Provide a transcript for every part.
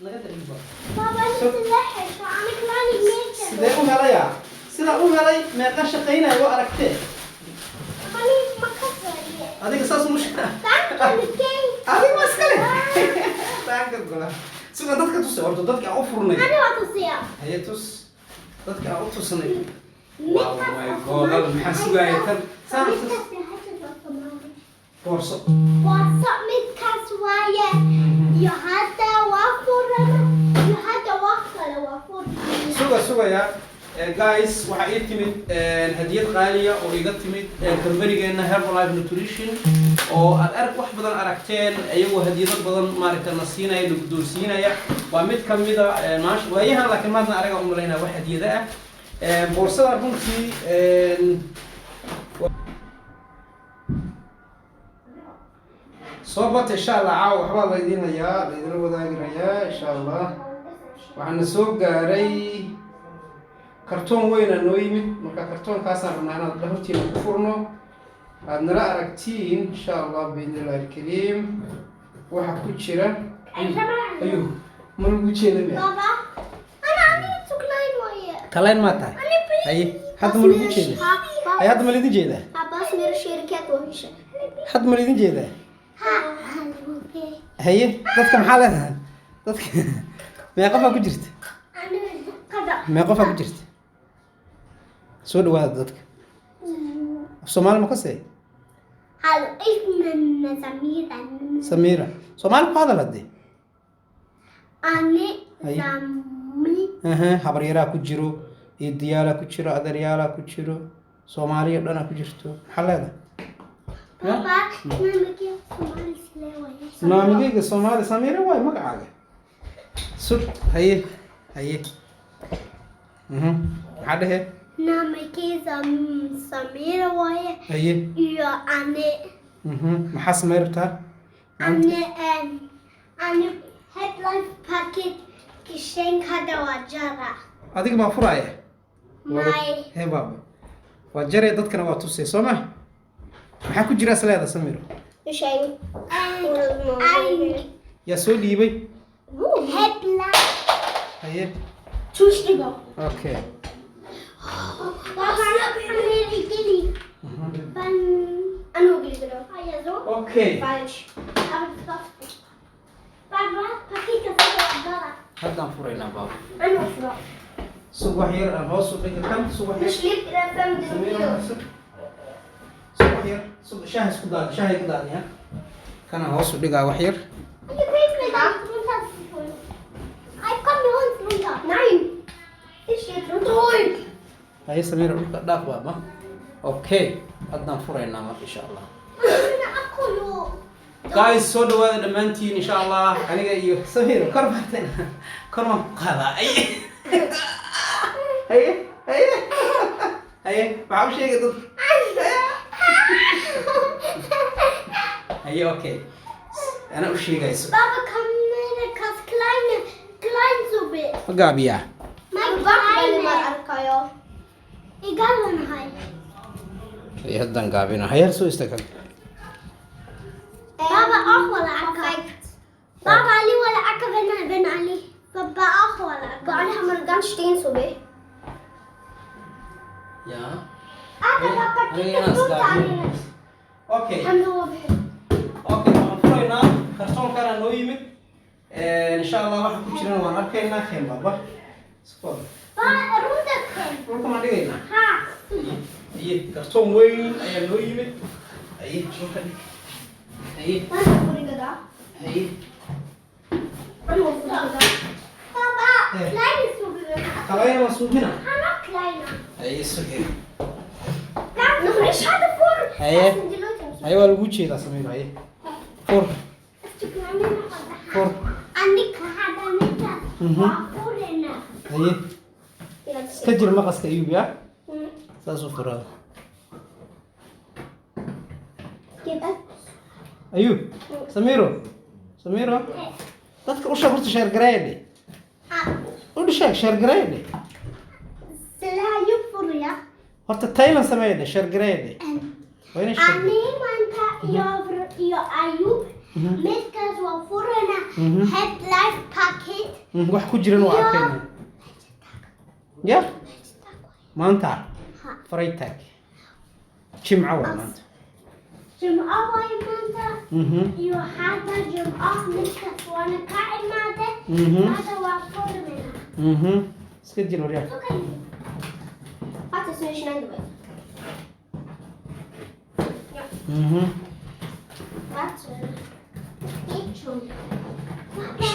laga dareemo بابا نتلحش أنا كمان جيت sidee u helaya sida u helay meeqa shaqeynay oo aragtee ماني ما كسر adiga saas mushkila أنا adiga maskale taanka gola sida dadka tus ordo dadka u furnay أتصير haye tus dadka u tusnay wow my god maxaa sugaya tan saan korso وصل متكسواية يهدا وافورنا يهدا وافلا وافور sugaya guys waxa ii timid hadiyad qaaliya oo iga timid kambanigeena Herbalife Nutrition oo aad wax badan aragteen ayagoo hadiyado badan maaragtay na siinaya lagu doorsiinaya waa mid kamid ah maash waayahan laakiin maadna araga u maleynaa wax hadiyada ah boorsada runtii soo bata insha Allah caawa waxba la idinayaa la idin wadaaginayaa insha Allah waxaan soo gaaray kartoon weyn oo noo yimid marka kartoonkaasaan rabnaa inaad dhahortiina ku furno aad nala aragtiin insha Allah biidnillahi alkariim waxa ku jira ayu ma lagu jeedaa بابا أنا عندي سكلاين ويا kalayn ma tahay ay hadda ma lagu jeedaa ay hadda ma lagu jeedaa عباس مير شركات وهيش hadda ma lagu jeedaa ها haye dadka maxaa leedahay dadka meeqa qof ku jirta أنا كذا meeqa qof ku jirta soo dhawaada dadka Soomaali ma ka say هذا اسمنا سميرة Samira Soomaali ku hadal hadee أنا أي. سمي habaryaraa ku jiro idiyaala ku jiro adaryaala ku jiro Soomaaliya dhana ku jirto maxaa leedahay بابا نمكي سومالي سلاوي naamigayga Soomaali Samira way magacaaga sud haye haye maxaa dhahe نمكي سميرة ويا haye يا أنا maxaa samay rabtaa أنا headlight packet كشين هذا وجرا adiga ma furaya ماي hey baba waa jaree dadkana waa tusay soo ma maxaa ku jira asleeda Samiro شين yaa soo dhiibay headlight haye تشتغل okay بابا أنا رجلي أنا أقول كده هيا زو okay فالش بابا packet كذا وجرا haddaan furaynaa baba أنا أفرح subax yar aan hoos u dhigi kan subax yar مش ليك رسم Samiro دلوقتي subax yar shaah isku daad shaah isku daad ya kana hoos u dhigaa wax yar أنا كيف كده I come home runter nein ich geht runter haye Samiro dhulka dhaaf baba okay haddaan furaynaa marka insha Allah أنا أكله guys soo dhawaada dhamaantiin insha Allah aniga iyo Samiro kor baarteen kor ma qaada ay haye haye haye maxaa u sheegay dad haye okay ana u sheegayso Baba kann mir das klein so bit ma gaabiyaa mein kleine egal wann halt haye haddaan gaabina haye soo istaagan Baba auch wala perfekt Baba Ali wala akka wenn Ali Baba auch wala akka alle haben wir ganz stehen so bit ya Akka Papa Ayan, ticket gabi. runter okay haben wir bit okay waxaan furaynaa kartoonkana noo yimid insha Allah waxa ku jirana waan arkaynaa keen baba sport Baba runter können dhulka ma dhigaynaa ha haye kartoon weyn ayaa noo yimid haye dhulka dhig haye Was wurde da? haye Papa, kleines so gewesen. kalayna waa suubina Noch kleiner. haye sugay Noch nicht schade vor. Hey. Das sind die Leute. haye waa lagu jeedaa Samiro haye fur Ist die kleine noch was da? fur Annika hat damit das. Mhm. Vorne. haye iska jir maqaska Ayuub ya Hm. saas u furaa Geht das? Ayuub Samiro dadka u sheeg horta sheer gareeyay Ah. u sheeg sheer gareeyay Sila yuk for ya. horta Thailand sameeyay sheer gareeyay wayna sheeg Ani manta yo Ayub midkaas waa furana head life packet wax ku jiran waa arkayna ya maanta Freitag jimco waa maanta jimco way maanta iyo hadda jimco midkaas waana ka imaade hadda waa furana iska jir waryaa Wat is nu snijden we? Wat? Ik schon.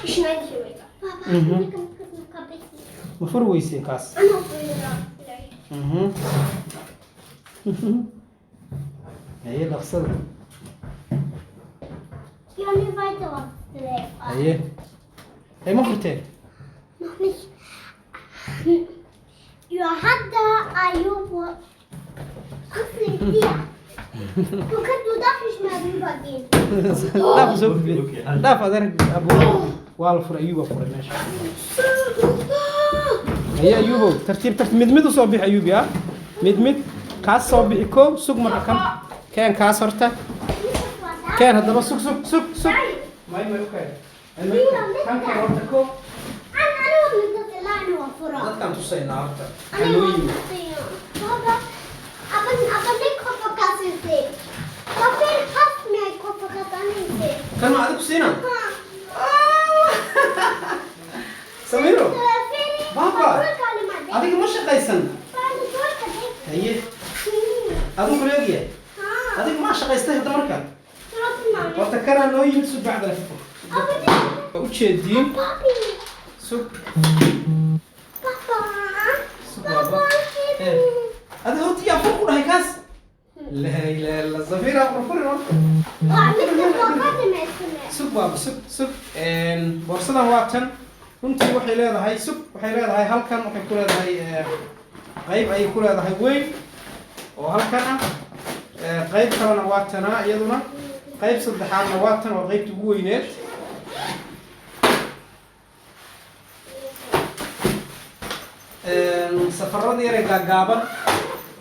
Schneiden wir weiter. Papa, ich kann noch ein bisschen. ma fur weysay kaas Anna haye dhaqsada Ja, nu weiter was. haye ma furteen Noch nicht. Ja, hadda Ayub. Du darfst nicht mehr rübergehen. dhaaf soo gudbiya dhaaf adeer abu waa la furay ayuuba furay meesha haye ayuubow tartiib mid mid u soo bixi ayuub yaa mid kaas soo bixi koob sug marka kan keen kaas horta keen haddaba sug may okay kan keen horta koob dadkaan tusaynaa horta xanooyin kan ma adigu siina samiro baba adiga ma shaqaysan haye adigu kuleegya adiga ma shaqaystay hadda marka horta kanaa noo yimid sug bacda u jeediin sug هذا هو تيا فوق ولا هيكاس لا لا لا زفيرة فرفر سوق بابا سوق بورصنا وقتن كنت وحي لهذا هاي سوق وحي لهذا هاي هل كان وحي كل هذا هاي قيب أي كل هذا هاي وين وهل كان قيب كمان وقتنا يدنا قيب صدحان وقتنا وقيب تقوي نت safarada yar ee gaagaaban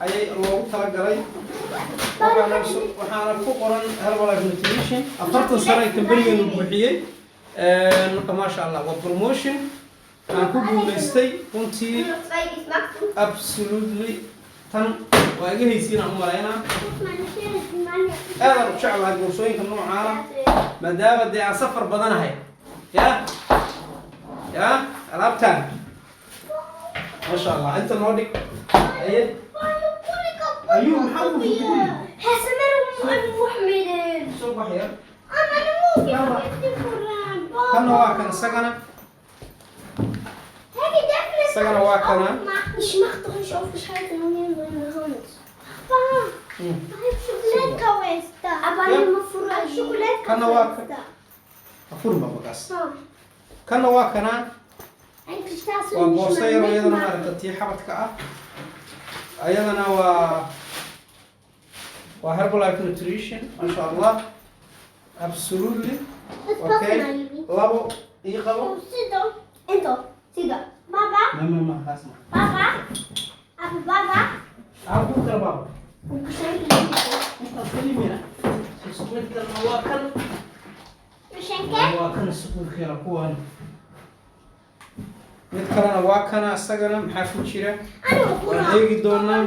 ayay loogu talagalay waxaana ku qoran Herbalife Nutrition 40 sano ay kambaniyadu buuxiyay marka maasha Allah waa promotion aan ku guuleystay runtii absolutely tan waa iga haysiinaa u maleynaa aad u jeclahay boorsooyinka noocaana maadaama dee aan safar badanahay ya alaabtaan ما شاء الله انت نودك ايه ايوه محمد حسمر محمد صباح يا انا مو كان واكن سكنه هذه دفنة سكنه واكنه مش مخطر نشوف ايش هاي اليومين من هون شوكولاتة ويستا ابغى المفروض شوكولاتة كان واكن افرم بقاس كان واكنه waa boorso yar oo iyadana maaragta tii xabadka ah ayadana waa Herbalife Nutrition ma sha Allah absolutely okay labo ii qabo انتو سيدا بابا ما خلاص بابا ابو بابا ابو كر بابا وكشاي انت كلمه سكوت كر واكل مشانكه واكل سكوت كر كوان mid kalena waa kana asagana maxaa ku jira waan eegi doonaa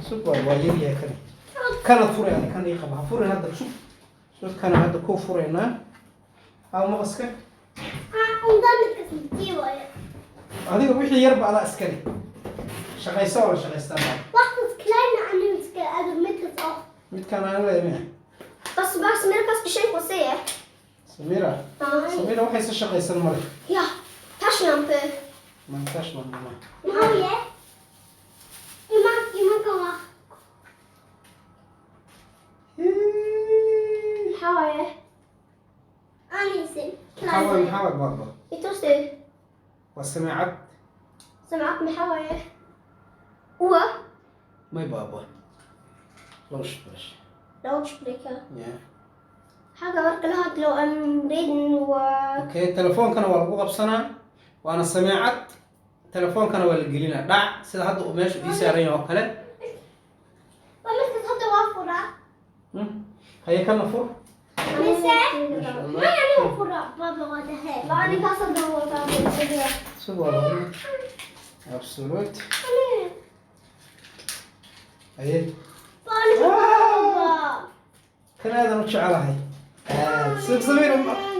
sug waa yaryahay kan kana furay kan ii qaba furay hadda sug kana hadda ku furaynaa aw maqaska adiga wixii yarba adaa iskale shaqayso wala shaqaystaa midkaan aan leeyahay بس ميرا بس بشيء وصيه Samira waxay sa shaqaysan mare يا taschlampe man tash man mama Moje ima koła Hawaje Anisin حاول بابا يتوستي وسمعت سمعت محاوية هو ما بابا لوش بش لو تشبريكا يا حاجة ورك لها لو أمرين و اوكي تلفون كان ولا قبل سنة وانا سمعت تلفون كان ولا قلينا دع سيده هذا قماش دي سارين او كله ومسك هذا وافرة هي كان فور ما يعني هو فرع بابا وده بعد كاسة دوا سوبر absolute ايه بابا كان هذا نوتش على هاي سيب سمير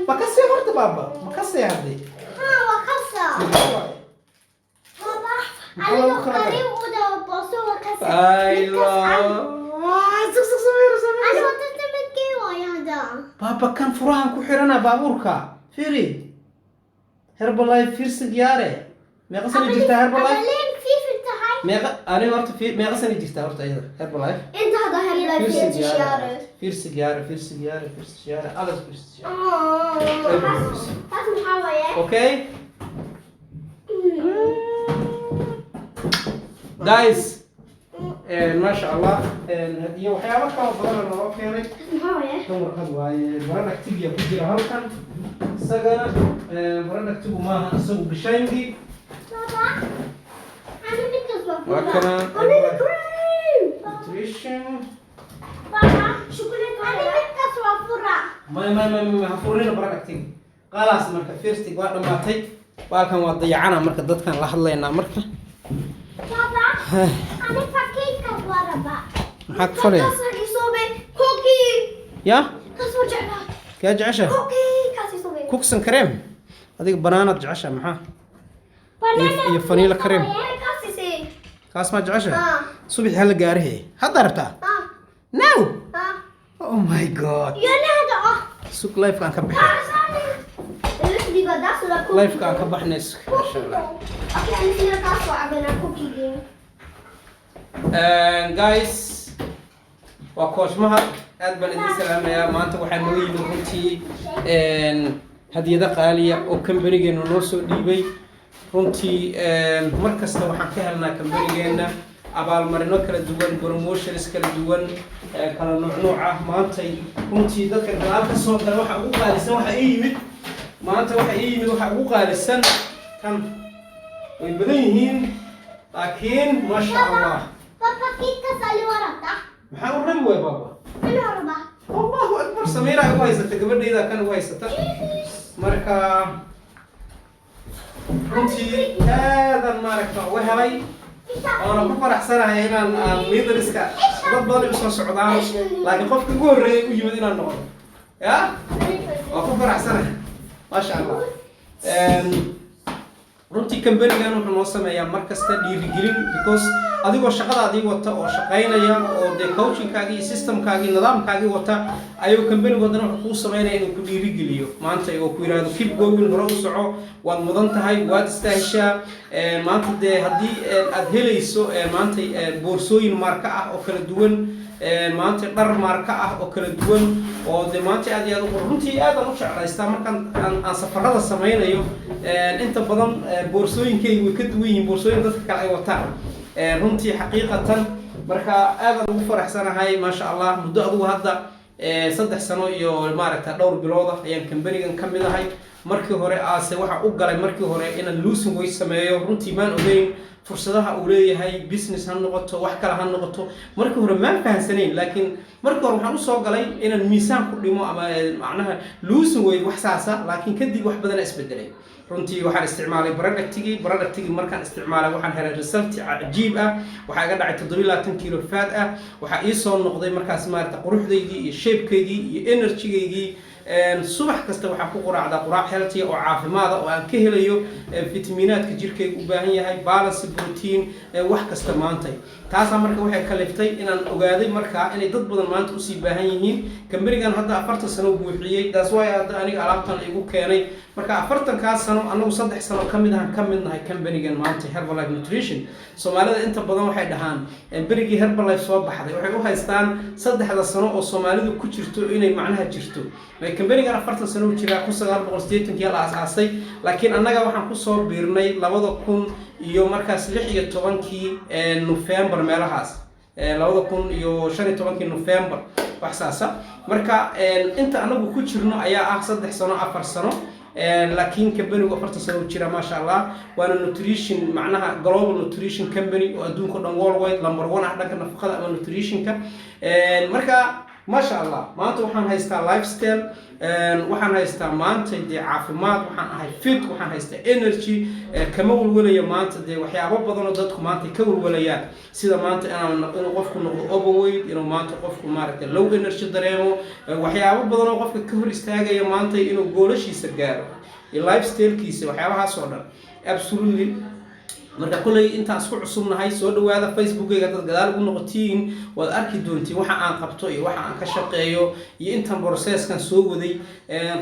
ما كسي مرت بابا ما كسي هذه ها وكاسة بابا على قريب وده بوسو وكاسة ايوه سيب سمير أنا وتنت متكي هذا بابا كان فراهن كحيرنا بابوركا فيري هرب لايف فير سيجاره ما قصني جبت هرب لايف لين في التحي انا مرت في ما قصني جبت ايضا هرب لايف انت هذا هرب لايف في الشارع فير سيجاره على فير سيجاره هات محاولة اوكي جايز ما شاء الله هديه وحياه كما بدل نروح يعني محاولة كم رقد واي برنا كتب يا كجرا هلكن سغنا برنا كتب ما اسو بشايندي بابا أنا بتكسب وكنا أنا كريم nutrition بابا شوكولاتة أنا بتكسب فرع ما هفورنا برنا كتب خلاص marka first waa dhamaatay baalkan waa dayacana marka dadkan la hadlayna marka بابا أنا فكيت كباربا maxaa ku falaya كسر يصوبي كوكي ya كسر جعلها ka jecesha كوكي كسر يصوبي cookies cream adiga banaanad jecesha maxaa iyo vanilla cream كسر سي kaas ma jecesha آه subax hal gaarihe hadda rabtaa now آه oh my god يا هذا sug life kan ka bixi اللي دي قداس ولا كوكي life kan ka baxnays insha Allah اوكي انا فينا كاسو عبنا كوكي جيم guys waa koosmaha aad baan idin salaamayaa maanta waxaan noo yimid runtii hadiyada qaaliya oo kambanigeena noo soo dhiibay runtii mar kasta waxaan ka helnaa kambanigeena abaalmarino kala duwan promotions kala duwan kala nuuc ah maanta runtii dadka gadaal ka soo gala waxa ugu qaalisan waxa ii yimid maanta waxa ii yimid waxa ugu qaalisan kan way badan yihiin laakiin ma sha Allah بابا كيف كسالي ورقة maxaa u rabi waay baba من هربا allahu akbar samiira ugu haysata gabadhayda kan ugu haysata marka runtii aadan maaragta uga helay oona ku faraxsanahay inaan leaderska dad badan u soo socdaan laakiin qofka ugu horreeyay u yimid inaan noqdo ya waa ku faraxsanahay maasha allah runtii kambanigan wuxuu noo sameeyaa mar kasta dhiirigelin because adigoo shaqadaadii wata oo shaqaynaya oo dee coachingkaagii iyo systemkaagii nidaamkaagii wata ayuu kambanigu haddana wuxuu kuu sameynaya inuu ku dhiirigeliyo maanta oo ku yidhaahdo keep going hore u soco waad mudan tahay waad istaaheshaa maanta dee haddii aad helayso maanta boorsooyin maarka ah oo kala duwan maanta dhar maarka ah oo kala duwan oo de maanta aad iyo aad runtii aadaan u jeclaystaa markaan aan safarada sameynayo inta badan boorsooyinkaygu way ka duwan yihiin boorsooyin dadka kale ay wataan runtii xaqiiqatan marka aadaan ugu faraxsanahay maasha allah muddo adugu hadda 3 sano iyo maaragta dhowr bilooda ayaan kambanigan ka mid ahay markii hore aase waxa u galay markii hore inaan losing weight sameeyo runtii maan ogeyn fursadaha uu leeyahay business ha noqoto wax kale ha noqoto markii hore maan fahansanayn laakiin markii hore waxaan u soo galay inaan miisaan ku dhimo ama macnaha losing weight wax saasa laakiin kadib wax badan isbedelay runtii waxaan isticmaalay productigii markaan isticmaalay waxaan helay result cajiib ah waxaa iga dhacay 27 kilo fat ah waxaa ii soo noqday markaas maaragta quruxdaydii iyo shapekeygii iyo energygaygii subax kasta waxaan ku quraacdaa quraac healthy oo caafimaad oo aan ka helayo fitamiinaadka jirkayga u baahan yahay balance protein wax kasta maanta taas marka waxay kaliftay inaan ogaaday marka inay dad badan maanta u sii baahan yihiin kambanigan hadda 40 sano buuxiyay taas way hadda aniga alaabtan igu keenay marka 40 ka sano anagu 3 sano kamid nahay kambanigan maanta Herbalife Nutrition Soomaalida inta badan waxay dhahaan berigi Herbalife soo baxday waxay u haystaan 3 sano oo Soomaalidu ku jirto inay macnaha jirto kambanigan 40 sano u jira 1980 la aasaasay laakiin annaga waxaan ku soo biirnay 2000 iyo markaas 16 November meelahaas 2015 November wax saasa marka inta anagu ku jirno ayaa ah 3 sano 4 sano laakiin kambanigu 40 sano jira ma sha Allah waana nutrition macnaha global nutrition company oo adduunka dhan worldwide number 1 ah dhanka nafaqada ama nutritionka marka ما شاء الله ما أنت وحنا هيستا لايف ستايل وحنا هيستا ما أنت دي عافمات وحنا هاي فيت وحنا هيستا إنرجي كمول ولا ما أنت دي وحيا رب بدنا ضدكم ما أنت كمول ولا سيدا ما أنت أنا قفكم نقول أبويد إنه ما أنت قفكم مارك لو إنرجي دريمو وحيا رب بدنا قفك كهر استاجا يا ما أنت إنه جولش يسجار اللايف ستايل كيس وحيا هاسونا absolutely marka kulay inta isku cusubnahay soo dhawaada Facebook-ga dad gadaal ugu noqotiin wad arki doontiin waxa aan qabto iyo waxa aan ka shaqeeyo iyo intan process-kan soo waday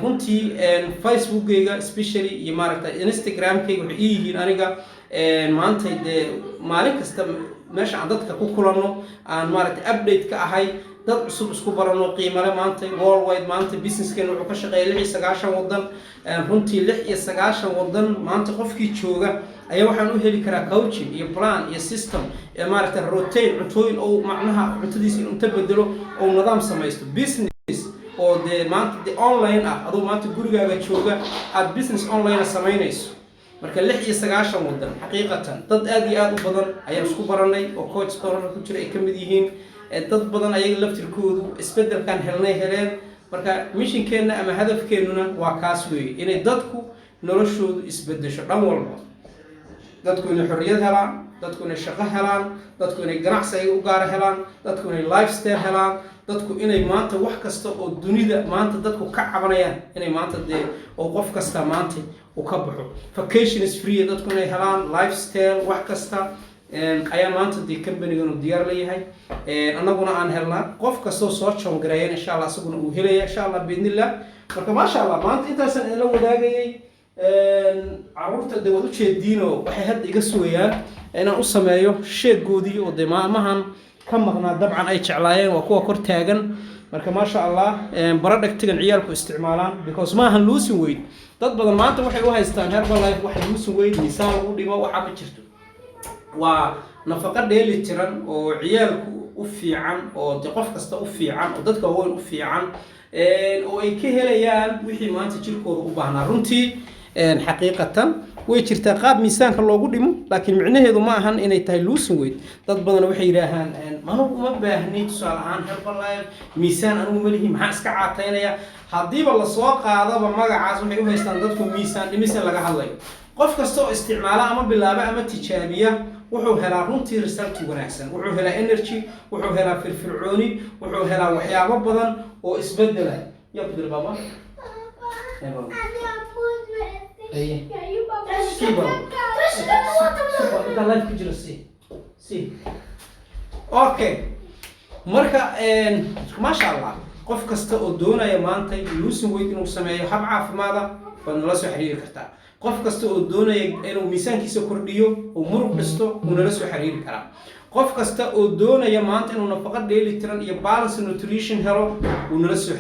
runtii Facebook-ga especially iyo maaragtay Instagram-kayga waxay yihiin aniga maanta maalin kasta meesha aan dadka ku kulanno aan maaragtay update ka ahay dad cusub isku barano qiimo leh maanta worldwide maanta business-kan wuxuu ka shaqeeyaa 96 wadan runtii 96 wadan maanta qofkii jooga ayaa waxaan u heli karaa coaching iyo plan iyo system maaragtay routine cuntooyin oo macnaha cuntadiisa inuu tabadalo oo nidaam samaysto business oo maanta online ah adoo maanta gurigaaga jooga aad business online samaynayso marka 96 wadan xaqiiqatan dad aad iyo aad u badan ayaa isku baranay oo coach badan ku jira ay kamid yihiin dad badan ayaga laftirkoodu isbedelkan heleen marka missionkeena ama hadafkeenuna waa kaas weeye inay dadku noloshoodu isbedesho dhan walba dadku inay xorriyad helaan dadku inay shaqo helaan dadku inay ganacsi u gaar helaan dadku inay lifestyle helaan dadku inay maanta wax kasta oo dunida maanta dadku ka cabanayaan inay maanta oo qof kasta maanta uu ka baxo vacation is free dadku inay helaan lifestyle wax kasta ayaa maanta company-ganu diyaar leeyahay annaguna aan helnaa qof kastoo soo joongareeyay insha Allah asaguna uu helaya insha Allah biidnillah marka ma sha Allah maanta intaasan la wadaagayay carruurta dawad u jeediino waxay hadda iga sugayaan inaan u sameeyo sheegoodii oo maamahan ka maqnaa dabcan ay jeclaayeen waa kuwa kor taagan marka ma sha Allah baradhagtigan ciyaalku isticmaalaan because maahan losing weight dad badan maanta waxay u haystaan Herbalife wax losing weight miisaan lagu dhimo waxa ka jirto waa nafaqo dheeli tiran oo ciyaalku u fiican oo qof kasta u fiican oo dadka weyn u fiican oo ay ka helayaan wixii maanta jirkooda u baahnaa runtii xaqiiqatan way jirtaa qaab miisaanka loogu dhimo laakiin micnaheedu ma ahan inay tahay losing weight dad badan waxay yiraahdaan anigu uma baahni tusaale ahaan Herbalife miisaan anigu ma lihi maxaa iska caataynaya hadiiba la soo qaadaba magacaas waxay u haystaan dadku miisaan dhimisan laga hadlayo qof kasta oo isticmaala ama bilaaba ama tijaabiya wuxuu helaa runtii result wanaagsan wuxuu helaa energy wuxuu helaa firfircooni wuxuu helaa waxyaabo badan oo isbedela yaqdir baba okay marka ma sha Allah qof kasta oo doonaya maanta losing weight inuu sameeyo hab caafimaad waa nala soo xiriiri kartaa qof kasta oo doonaya inuu miisaankiisa kordhiyo oo muruq dhisto uu nala soo xiriiri karaa qof kasta oo doonaya maanta inuu nafaqo dheeli tiran iyo balance nutrition helo uu nala soo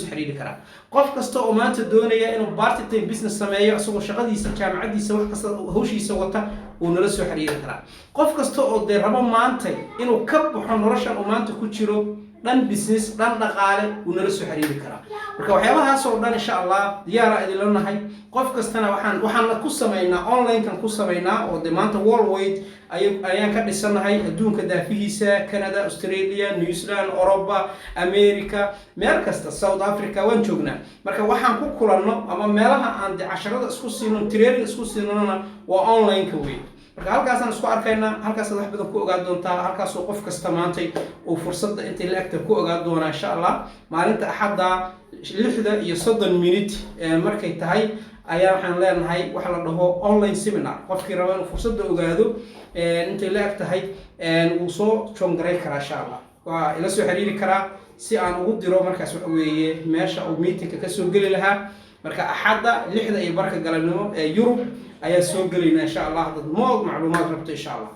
xiriiri karaa qof kasta oo maanta doonaya inuu part time business sameeyo asagoo shaqadiisa jaamacadiisa wax kasta hawshiisa wata uu nala soo xiriiri karaa qof kasta oo rabo maanta inuu ka baxo noloshan uu maanta ku jiro dhan business dhan dhaqaale uu nala soo xiriiri karaa marka waxyaabahaas oo dhan insha Allah diyaar ah idin leenahay qof kastana waxaan ku sameeynaa online kan ku sameeynaa oo maanta worldwide ayaan ka dhisanahay adduunka daafihiisa Canada Australia New Zealand Europa America meel kasta South Africa waan joognaa marka waxaan ku kulanno ama meelaha aan casharada isku siino training isku siinona waa online ka weey marka halkaasaan isku arkaynaa halkaas wax badan ku ogaan doontaa halkaas oo qof kasta maanta oo fursadda inta la agta ku ogaan doona insha Allah maalinta axadda 6:30 minute markay tahay ayaa waxaan leenahay wax la dhaho online seminar qofkii raba inuu fursadda ogaado inta la ag tahay uu soo joongaray karaa insha Allah waa ila soo xiriiri karaa si aan ugu diro markaas wax weeye meesha uu meetingka ka soo gali lahaa marka axadda 6:00 galabnimo ee Yurub ayaa soo galayna insha Allah dad macluumaad rabto insha Allah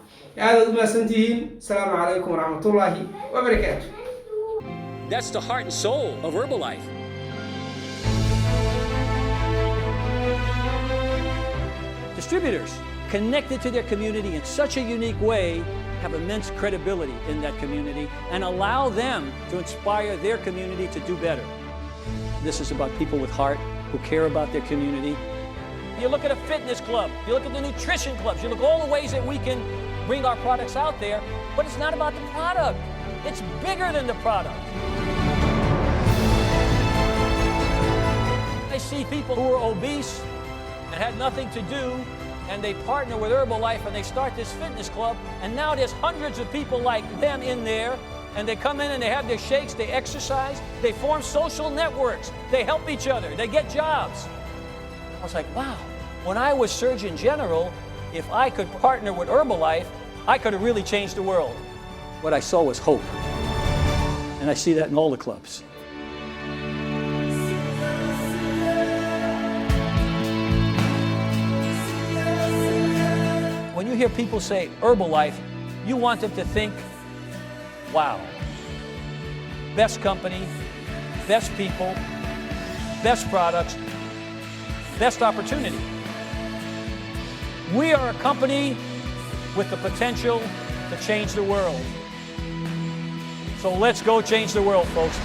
aad u maasantihiin salaamu calaykum waraxmatullaahi wabarakaatuh. That's the heart and soul of Herbalife. Distributors connected to their community in such a unique way have immense credibility in that community and allow them to inspire their community to do better. This is about people with heart who care about their community. You look at a fitness club, you look at the nutrition clubs, you look at all the ways that we can bring our products out there, but it's not about the product. It's bigger than the product. see people who are obese and had nothing to do, and they partner with Herbalife and they start this fitness club, and now there's hundreds of people like them in there, and they come in and they have their shakes, they exercise, they form social networks, they help each other, they get jobs. I was like, wow, when I was Surgeon General, if I could partner with Herbalife, I could have really changed the world. What I saw was hope, and I see that in all the clubs. When you hear people say Herbalife, you want them to think, wow, best company, best people, best products, best opportunity. We are a company with the potential to change the world. So let's go change the world, folks.